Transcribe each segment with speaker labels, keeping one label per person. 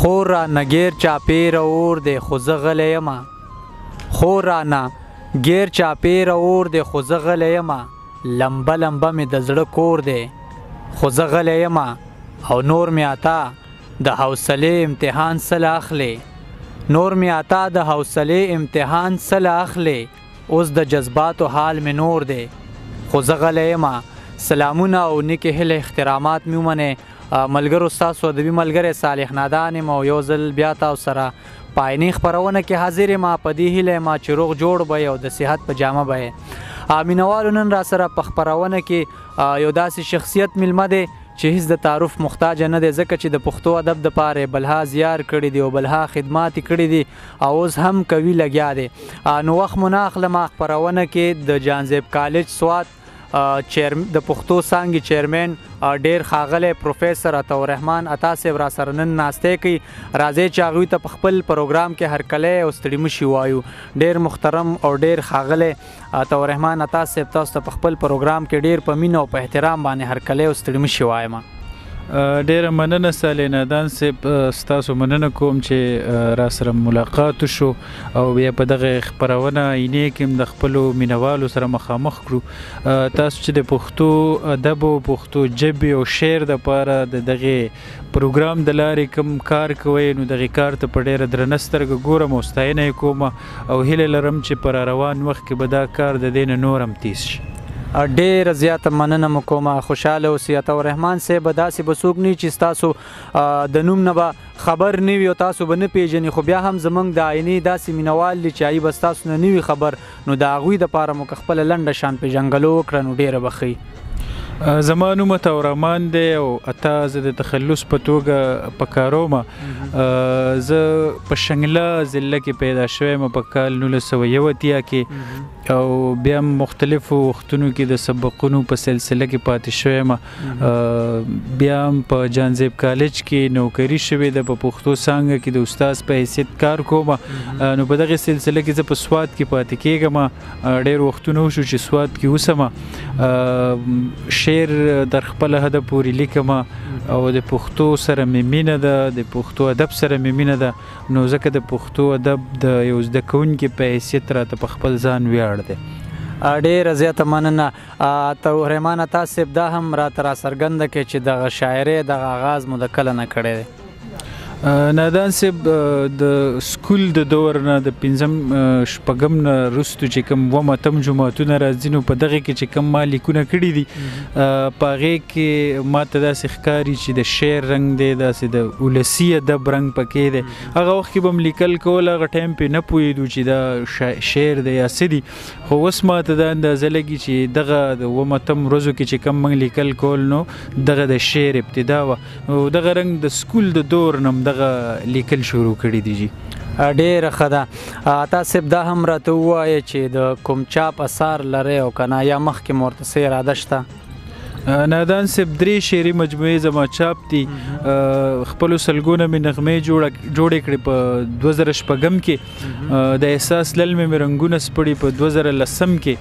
Speaker 1: خور رانه غیر چاپیر اور دی خو زه غلی یمه خور رانه غیر چاپیر اور دی خو زه غلی یمه لمبه لمبه مې د زړه کور دی خو زه غلی یمه او نور مې عطا د حوصلې امتحان سله اخلي نور مې عطا د حوصلې امتحان سله اخلي اوس د جذباتو حال مې نور دی خو زه غلی یمه سلامونه او نیکې هیلې احترامات مې ومنئ ملګرو ستاسو ادبي ملګری صالح نادان یم او یو ځل بیا تاسو سره په عیني خپرونه کې حاضر یم په دې هیله یم چې روغ جوړ به یې او د صحت په جامه به یې مینوالو نن را سره په خپرونه کې یو داسې شخصیت میلمه دی چې هیڅ د تعارف محتاج نه دی ځکه چې د پښتو ادب دپاره بلها زیار کړي دي او بلها خدمات یې کړي دي او اوس هم کوي لګیا دی نو وخت مو نه اخلم خپرونه کې د جانزیب کالج سوات د پښتو څانګې چیرمن ډیر ښاغلی پروفیسر عطاالرحمن عطا صاحب را سره نن ناستې کوي راځئ چې هغوی ته په خپل پروګرام کې هرکلی او ستړي مشي وایو ډیر محترم او ډیر ښاغلی عطاالرحمن عطا صاحب تاسو ته په خپل پروګرام کې ډیر په مینه او په احترام باندې هرکلی او ستړي مشي وایم
Speaker 2: ډیره مننه صالح نادان صاحب ستاسو مننه کوم چې را سره ملاقات شو او بیا په دغه خپرونه عیني کې هم د خپلو مینوالو سره مخامخ کړو تاسو چې د پښتو ادب او پښتو ژبې او شعر دپاره د دغې پروګرام د لارې کوم کار کوئ نو دغې کار ته په ډیره درنه سترګه ګورم او ستاینه یې کوم او هیله لرم چې په روان وخت کې به دا کار د دې نه نور هم تیز شي
Speaker 1: ډیره زیاته مننه مو کومه خوشحاله اوسئ عطاالرحمن صاحب به داسې به څوک نه چې ستاسو د نوم نه به خبر نه وي او تاسو به نه پیژنئ خو بیا هم زموږ د عیني داسې مینوال دي چې هغوی به ستاسو نه نه وي خبر نو د هغوی دپاره مو که خپله لنډه شان پیژنګلو وکړه نو ډیره به ښه
Speaker 2: زما نوم عطاالرحمن دی او عطا زه د تخلص په توګه په کارومه زه په شنګله ضلع کې پیدا شوی یم په کال 1981 کې او بیا مختلفو وختونو کې د سبقونو په سلسله کې پاتې شوی یم بیا هم په جانزیب کالج کې نوکري شوې ده په پښتو څانګه کې د استاز په حیثیت کار کوم نو په دغې سلسله کې زه په سوات کې پاتې کېږم ډېر وختونه وشو چې سوات کې اوسم شعر در خپل هدف پورې لیکم او د پښتو سره مې مینه ده د پښتو ادب سره مې مینه ده نو ځکه د پښتو ادب د یو زده کوونکي په حیثیت راته په خپل ځان ویاړ دی
Speaker 1: ډیره زیاته مننه عطاالرحمن عطا صاحب دا هم راته راڅرګنده کړې چې دغه شاعرۍ دغه آغاز مو د کله نه کړی دی
Speaker 2: نادان صاحب د سکول د دور نه د پنځم شپږم نه وروستو چې کوم اووم اتم جماعتونه راځي نو په دغې کې چې کوم ما لیکونه کړي دي په هغې کې ماته داسې ښکاري چې د شعر رنګ دی داسې د ولسي ادب رنګ پکې دی هغه وخت کې به م لیکل کول هغه ټایم پرې نه پوهېدو چې دا شعر دی یا څه دي خو اوس ماته دا اندازه لګي چې دغه د اووم اتم ورځو کې چې کوم موږ لیکل کول نو دغه د شعر ابتدا وه نو دغه رنګ د سکول د دور نه دغه لیکل شروع کړي دي جی
Speaker 1: ډیره ښه ده عطا صاحب دا هم راته ووایه چې د کوم چاپ اثار لرئ او که نه یا مخکې مو ورته څه اراده شته
Speaker 2: نادان صاحب 3 شعري مجموعې زما چاپ دي خپلو سلګونه مې نغمې جوړې کړې په 2006 کې د احساس لل مې رنګونه سپړي په 2010 کې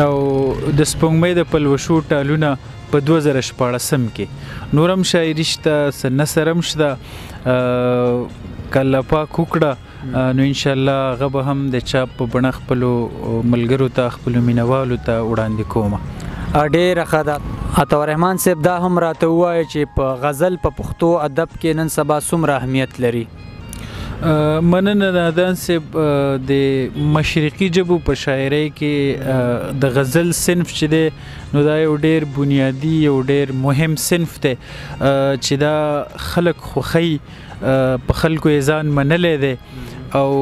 Speaker 2: او د سپوږمۍ د پلوشو ټالونه په 2014 کې نورم شاعري شته څه نثر هم شته کله پاک وکړه نو انشاءالله هغه به هم د چاپ په بڼه خپلو ملګرو ته خپلو مینوالو ته وړاندې کومه
Speaker 1: ډیره ښه ده عطاالرحمن صاحب دا هم راته ووایه چې په غزل په پښتو ادب کې نن سبا څومره اهمیت لري
Speaker 2: مننه نادان صاحب د مشرقي ژبو په شاعرۍ کې د غزل صنف چې دی نو دا یو ډیر بنیادي یو ډیر مهم صنف دی چې دا خلک خوښوي په خلکو یې ځان منلی دی او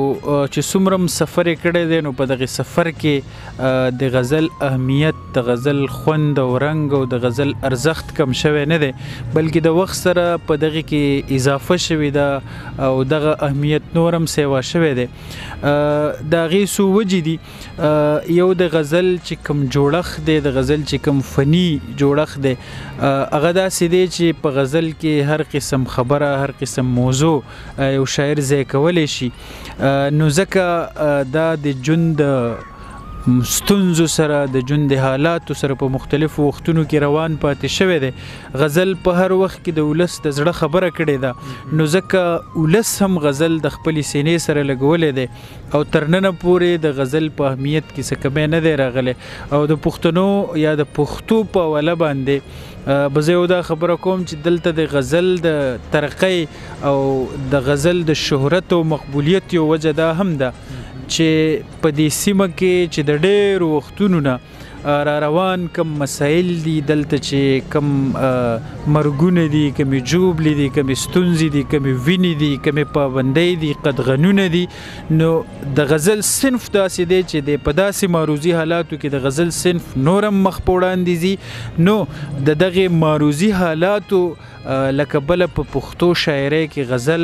Speaker 2: چې څومره هم سفر یې کړی دی نو په دغې سفر کې د غزل اهمیت د غزل خوند او رنګ او د غزل ارزښت کم شوی نه دی بلکې د وخت سره په دغې کې اضافه شوې ده او دغه اهمیت نور هم سیوا شوی دی د هغې څو وجې دي یو د غزل چې کوم جوړښت دی د غزل چې کوم فني جوړښت دی هغه داسې دی چې په غزل کې هر قسم خبره هر قسم موضوع یو شاعر ځای کولی شي نو ځکه دا د ژوند ستونزو سره د ژوند د حالاتو سره په مختلفو وختونو کې روان پاتې شوی دی. غزل په هر وخت کې د ولس د زړه خبره کړې ده، نو ځکه ولس هم غزل د خپلې سینې سره لګولی دی او تر ننه پورې د غزل په اهمیت کې څه کمی نه دی راغلی. او د پښتنو یا د پښتو په حواله باندې به زه یو دا خبره کوم چې دلته د غزل د ترقۍ او د غزل د شهرت او مقبولیت یو وجه دا هم ده چې په دې سیمه کې چې د ډېرو وختونو نه را روان کم مسایل دي، دلته چې کم مرګونه دي، کمې جوبلې دي، کمې ستونزې دي، کمې وینې دي، کمې پابندۍ دي، قدغنونه دي، نو د غزل صنف داسې دی چې په داسې معروضي حالاتو کې د غزل صنف نور هم مخ په وړاندې ځي. نو د دغې معروضي حالاتو لکه بله په پښتو شاعرۍ کې غزل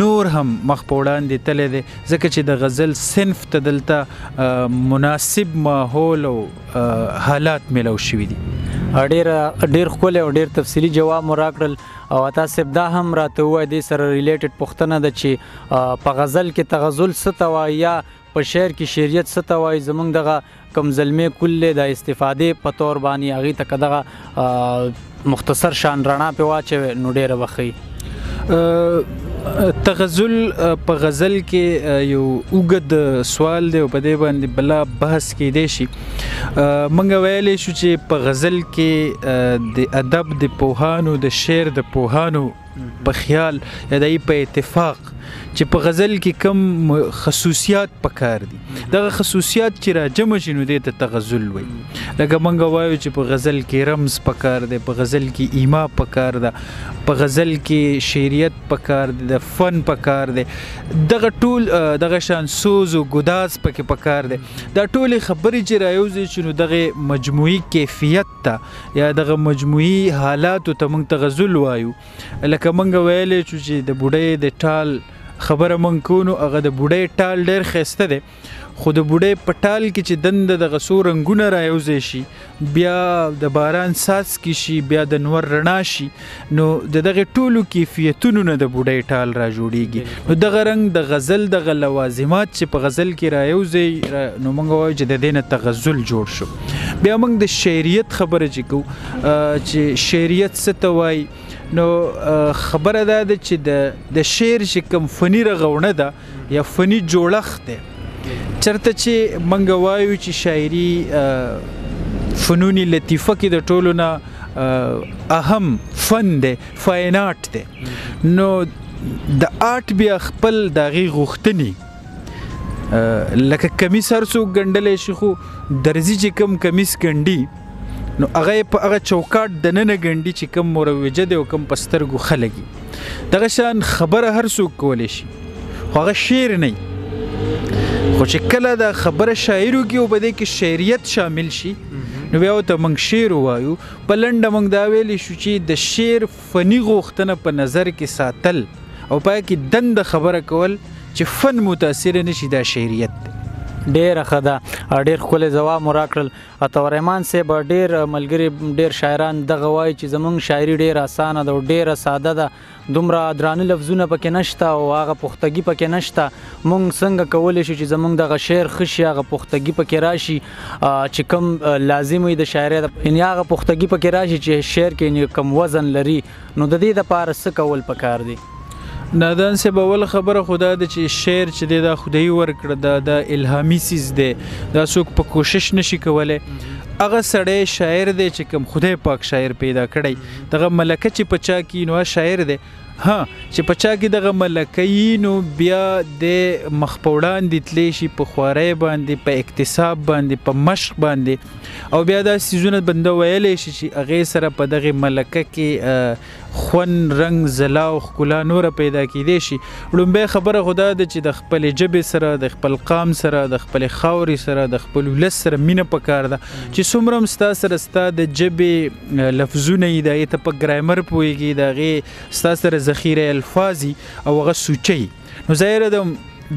Speaker 2: نور هم مخ په وړاندې تللی دی، ځکه چې د غزل صنف ته دلته مناسب ماحول او حالات میلاو شوي دي.
Speaker 1: ډېر ښکلی او ډېر تفصیلي جواب مو راکړل. او تاسو دا هم راته ووایئ دې سره ریلیټډ پوښتنه ده چې په غزل کې تغزل څه ته وایي یا په شعر کې شعریت څه ته وایي. زموږ دغه کم زلمې کل د استفادې په طور باندې هغې ته که دغه مختصر شان رڼا پې واچوي نو ډېره به ښه.
Speaker 2: تغزل په غزل کې یو اوږد سوال دی او په دې باندې بلا بحث کیدی شي. موږ ویلی شو چې په غزل کې د ادب د پوهانو د شعر د پوهانو په خیال یا د په اتفاق چې په غزل کې کم خصوصیات پکار دي، دغه خصوصیات چې را جمع شي نو دې ته تغزل وایي. لکه موږ وایو چې په غزل کې رمز پکار دی، په غزل کې ایما پکار ده، په غزل کې شعریت پکار دی، د فن پکار دی، دغه ټول دغه شان سوز او ګداز پکې پکار دی. دا ټولې خبرې چې رايوځي چې نو دغه مجموعي کیفیت ته یا دغه مجموعي حالاتو ته موږ تغزل وایو. لکه موږ ویلی چې د بوډۍ د ټال خبره مونږ کوو نو هغه د بوډۍ ټال ډېر ښایسته دی، خو د بوډۍ په ټال کې چې دنده دغه څو رنګونه رایوځی شي، بیا د باران څاڅکي شي، بیا د نور رڼا شي، نو د دغې ټولو کیفیتونو نه د بوډۍ ټال را جوړیږي. نو دغه رنګ د غزل دغه لوازمات چې په غزل کې رایوځي نو موږ وایو چې د دې نه تغزل جوړ شو. بیا موږ د شعریت خبره چې کوو چې شعریت څه ته وایي، نو خبره دا ده چې د شعر چې کوم فني رغونه ده یا فني جوړښت دی، چرته چې موږ وایو چې شاعري فنون لطیفه کې د ټولو نه اهم فن دی، فاین آرټ دی. نو د آرټ بیا خپل د هغې غوښتنې لکه کمیس هر څوک ګنډلی شي، خو درزي چې کوم کمیس ګنډي نو هغه په هغه چوکاټ دننه ګنډي چې کوم مروجه دی او کوم په سترګو ښه لګي. دغه شان خبره هر څوک کولی شي، خو هغه شعر نه وي. خو چې کله د خبره شاعر وکړي او په دې کې شعریت شامل شي نو بیا ورته موږ شعر ووایو. په لنډه موږ دا ویلی شو چې د شعر فني غوښتنه په نظر کې ساتل او پای کې دنده خبره کول چې فن متاثره نشي، دا شعریت دی.
Speaker 1: ډېره ښه ده، ډېر ښکلی ځواب مو راکړل. عطاءالرحمن صاحب ډېر ملګري ډېر شاعران دغه وایي چې زموږ شاعري ډېره اسانه ده او ډېره ساده ده، دومره درانه لفظونه پکې نشته او هغه پختګي پکې نشته. موږ څنګه کولی شو چې زموږ دغه شعر ښه شي، هغه پختګي پکې راشي چې کوم لازم وي د شاعرۍ، یعنې هغه پختګي پکې راشي چې شعر کې کم وزن لري. نو د دې دپاره څه کول پکار دي؟
Speaker 2: نادان صاحب اول خبره خدا ده چې شعر چې دی دا خدای ورکړه، دا الهامي څیز دی، دا څوک په کوشش نشي کولی. هغه سړی شاعر دی چې کوم خدای پاک شاعر پیدا کړی، دغه ملکه چې په چا کې نو شاعر دی. ها چې په چا کې دغه ملکه نو بیا د مخ په وړاندې تلی شي په خوارۍ باندې، په اکتساب باندې، په مشق باندې، او بیا دا څیزونه بنده ویلی شي چې هغې سره په دغې ملکه کې خون، رنګ، ځلا او ښکلا نوره پیدا کیدی شي. لومبۍ خبره خو دا ده چې د خپلې ژبې سره، د خپل قام سره، د خپلې خاورې سره، د خپل ولس سره مینه پکار ده چې څومره هم ستا سره ستا د ژبې لفظونه یي، د هغې ته په ګرامر پوهېږي، د هغې ستا سره ذخیره الفاظ او هغه سوچي. نو ظاهره ده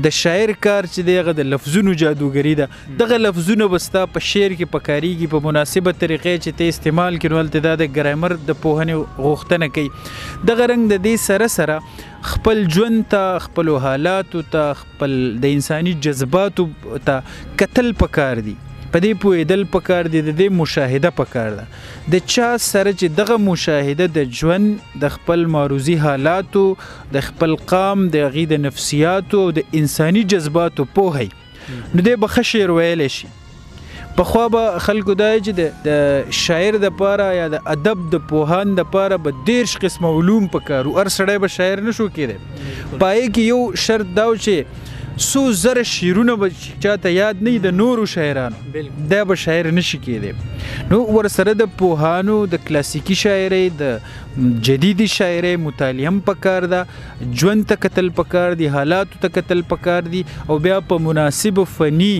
Speaker 2: د شاعر کار چې دی هغه د لفظونو جادوګري ده. دغه لفظونه به ستا په شعر کې پکارېږي په مناسبه طریقې چې ته استعمال کړي، نو هلته دا د ګرامر د پوهنې غوښتنه کوي. دغه رنګ د دې سره سره خپل ژوند ته، خپلو حالاتو ته، خپل د انساني جذباتو ته کتل پکار دي. په دې پوهېدل پکار دي، د دې مشاهده پکار ده. د چا سره چې دغه مشاهده د ژوند د خپل معروضي حالاتو، د خپل قام، د هغې د نفسیاتو او د انساني جذباتو پوهی، نو دی به ښه شعر ویلی شي. پخوا به خلکو دا چې د شاعر دپاره یا د ادب د پوهان دپاره به 30 قسمه علوم پکار و. هر سړی به شاعر نه شو کېدی. په هغې کې یو شرط دا و چې 100,000 شعرونه به چاته یاد نه وي د نورو شاعرانو، دا به شاعر نشي کېدی. نو ورسره د پوهانو د کلاسیکي شاعرۍ، د جدیدي شاعرۍ مطالعه هم پکار ده، ژوند ته کتل پکار دي، حالاتو ته کتل پکار دي، او بیا په مناسب فني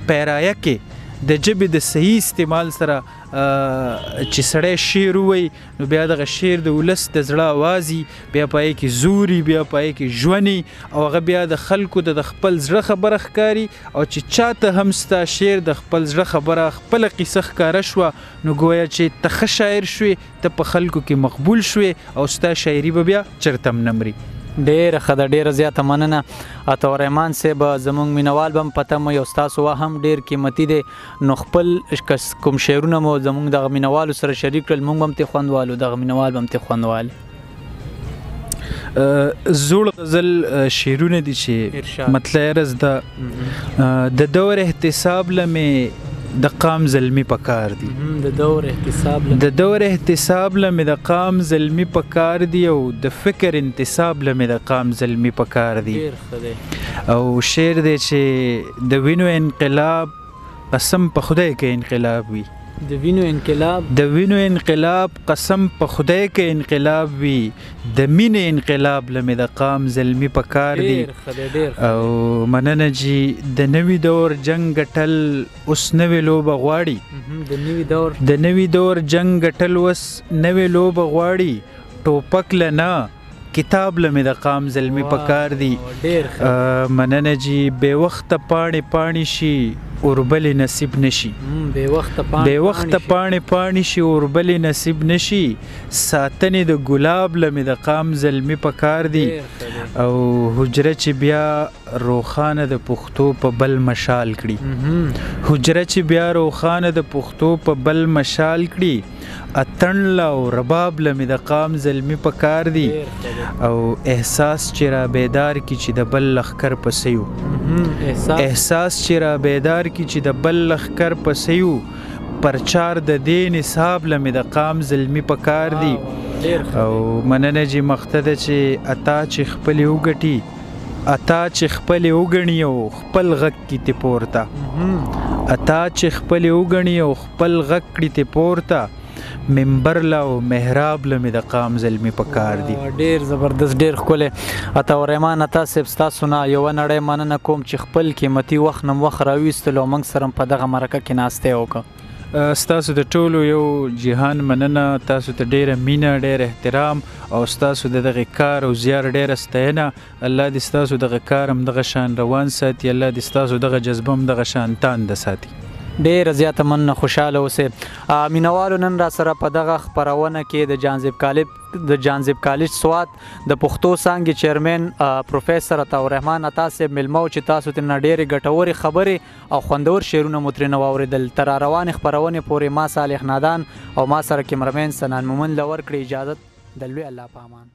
Speaker 2: پیرایه کې د ژبې د صحیح استعمال سره چې سړی شعر ووایي، نو بیا دغه شعر د ولس د زړه آواز وي، بیا په هغې کې زور وي، بیا په هغې کې ژوند وي، او هغه بیا د خلکو د خپل زړه خبره ښکاري. او چې چاته هم ستا شعر د خپل زړه خبره، خپله قیصه ښکاره شوه، نو گویا چې ته ښه شاعر شوې، ته په خلکو کې مقبول شوې، او ستا شاعري به بیا چرته هم نه مري.
Speaker 1: ډیره ښه ده، ډیره زیاته مننه. عطاالرحمن صاحب زموږ مینوال به هم په تمه یو ستاسو هم ډیر قیمتي دی، نو خپل کوم شعرونه مو زموږ دغه مینوالو سره شریک کړل، موږ به هم ترې خوند والو، دغه مینوال به هم ترې خوند والي.
Speaker 2: زوړ غزل شعرونه دي چې مطلع عرض ده، د دور احتساب له مې د قام زلمی پکار دي،
Speaker 1: د دور احتساب
Speaker 2: له مې د قام زلمی پکار دي، او د فکر انتصاب له مې د قام زلمی پکار دي. او شعر دی چې د وینو انقلاب قسم په خدای کې انقلاب وي،
Speaker 1: د وینو انقلاب قسم په خدای کې انقلاب وي، د مینې انقلاب له مې د قام زلمی پکار دي. او مننه جی، د نوي دور جنگ ګټل اوس نوې لوبه غواړي، د نوي دور جنگ ګټل اوس نوې لوبه غواړي، ټوپک له نه کتاب له مې د قام زلمی پکار دي. مننه جی، بې وخته پاڼې پاڼې شي اوربلې نصیب نشي، بې وخته پاڼې شي اوربلې نصیب نشي، ساتنې د ګلاب له مې د قام زلمی پکار دي. او حجره چې بیا روخانه د پښتو په بل مشال کړي، حجره چې بیا روخانه د پښتو په بل مشال کړي، اتڼ له او رباب له مې د قام زلمی پکار دي. او احساس چې را بیدار کی چې د بل لښکر پسې یو، احساس چې را بیدار کی چې د بل لښکر پسې یو، پرچار د دې نصاب له مې د قام زلمی پکار دي. او مننه جی، مخته ده چې اتا چې خپلې وګټي، اتا چې خپلې وګڼي او خپل غږ کړي ته پورته، اتا چې خپلې وګڼي او خپل غږ کړي ته پورته، منبر له او محراب له مې د قام زلمی پکار دي. ډیر زبردست، ډیر ښکلی. عطاالرحمن عطا صاحب، ستاسو نه یوه نړۍ مننه کوم چې خپل قیمتي وخت نه وخت راویستلو او موږ سره په دغه مرکه کې ناستی وکړه.
Speaker 2: ستاسو د ټولو یو جهان مننه، تاسو ته ډیره مینه، ډیر احترام، او ستاسو د دغه کار او زیار ډیره ستاینه. الله دې ستاسو دغه کار هم دغه شان روان ساتي، الله دې ستاسو دغه جذبه هم دغه شان تانده ساتي.
Speaker 1: ډیره زیاته مننه، خوشحاله اوسئ. مینوالو، نن را سره په دغه خپرونه کې د جانزیب کالج سوات د پښتو څانګې چیرمن پروفیسر عطاالرحمن عطا صاحب میلمه و، چې تاسو ترې نه ډېرې ګټورې خبرې او خوندور شعرونه مو ترېنه واورېدل. تر روانې خپرونې پورې ما صالح نادان او ما سره کیمرمین سنان مومند له ورکړې اجازت د لوی الله په امان.